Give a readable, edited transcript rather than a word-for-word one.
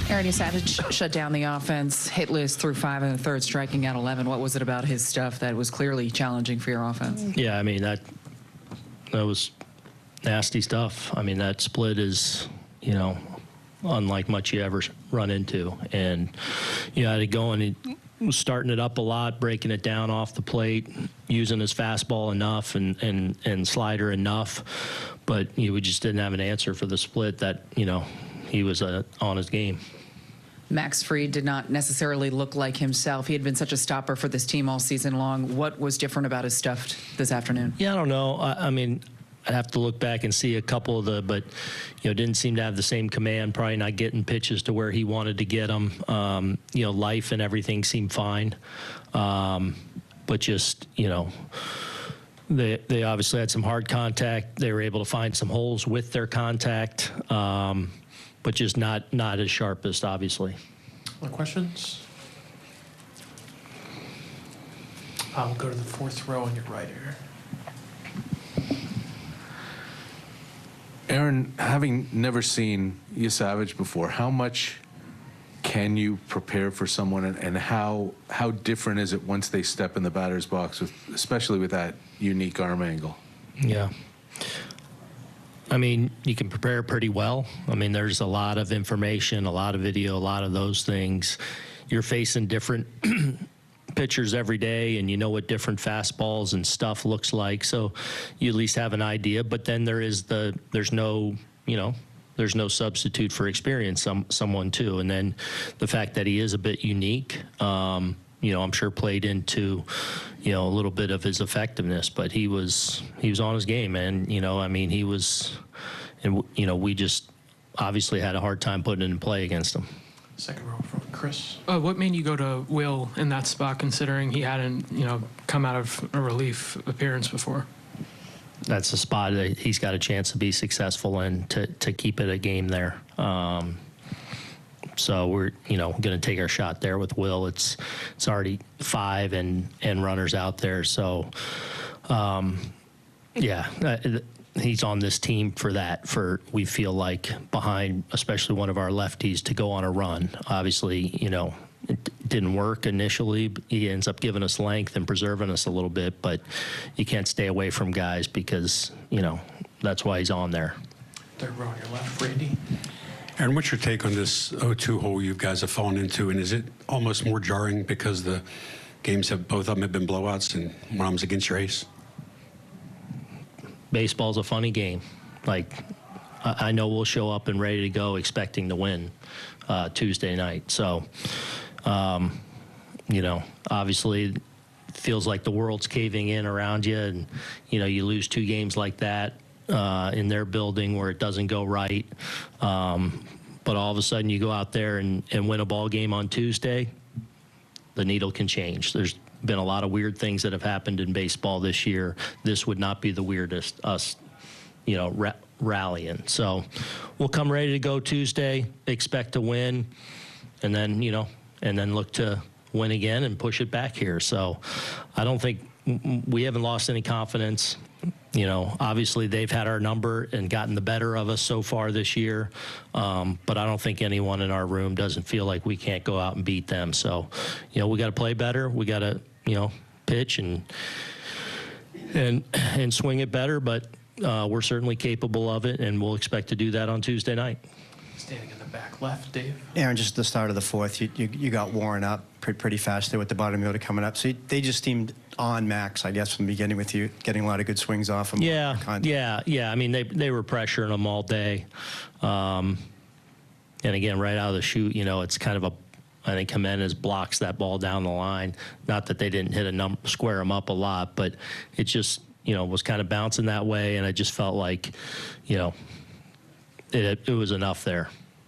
Aaron Savage shut down the offense, hit list through 5 in the third, striking out 11. What was it about his stuff that was clearly challenging for your offense? Yeah, I mean, that was nasty stuff. I mean, that split is, unlike much you ever run into. And you had to go, and he was starting it up a lot, breaking it down off the plate, using his fastball enough and slider enough. But we just didn't have an answer for the split that, he was on his game. Max Fried did not necessarily look like himself. He had been such a stopper for this team all season long. What was different about his stuff this afternoon? Yeah, I don't know. I mean, I'd have to look back and see a couple of but didn't seem to have the same command, probably not getting pitches to where he wanted to get them. Life and everything seemed fine. But just, they obviously had some hard contact. They were able to find some holes with their contact, but just not as sharpest, obviously. Other questions? We'll go to the fourth row on your right here. Aaron, having never seen Savage before, how much can you prepare for someone, and how different is it once they step in the batter's box, especially with that unique arm angle? Yeah. I mean, you can prepare pretty well. I mean, there's a lot of information, a lot of video, a lot of those things. You're facing different pitchers every day, and you know what different fastballs and stuff looks like, so you at least have an idea. But then there's no substitute for experience, someone too. And then the fact that he is a bit unique, I'm sure played into, a little bit of his effectiveness. But he was on his game, and he was, and we just obviously had a hard time putting it in play against him. Second row from Chris. What made you go to Will in that spot, considering he hadn't, come out of a relief appearance before? That's a spot that he's got a chance to be successful in, to keep it a game there. So we're, going to take our shot there with Will. It's already 5 and runners out there. So, he's on this team for that, we feel like, behind especially one of our lefties to go on a run. Obviously, it didn't work initially. He ends up giving us length and preserving us a little bit, but you can't stay away from guys because, that's why he's on there. Third row on your left, Randy. Aaron, what's your take on this 0-2 hole you guys have fallen into, and is it almost more jarring because the games both of them have been blowouts and one of them's against your ace? Baseball's a funny game. Like, I know we'll show up and ready to go expecting to win Tuesday night. So, obviously it feels like the world's caving in around you, and, you lose 2 games like that in their building where it doesn't go right. But all of a sudden you go out there and win a ball game on Tuesday, the needle can change. There's been a lot of weird things that have happened in baseball this year. This would not be the weirdest, us, rallying. So we'll come ready to go Tuesday, expect to win, and then, and then look to win again and push it back here. So I don't think we haven't lost any confidence. Obviously they've had our number and gotten the better of us so far this year. But I don't think anyone in our room doesn't feel like we can't go out and beat them. So, we got to play better. We got to, pitch and swing it better. But we're certainly capable of it, and we'll expect to do that on Tuesday night. Standing in the back left, Dave. Aaron, just at the start of the fourth, you got worn up pretty fast there with the bottom of the order coming up. So they just seemed on Max, I guess, from the beginning with you, getting a lot of good swings off him. Yeah. I mean, they were pressuring him all day. And again, right out of the chute, it's kind of I think Jimenez blocks that ball down the line. Not that they didn't hit square him up a lot, but it just, was kind of bouncing that way, and I just felt like, it was enough there.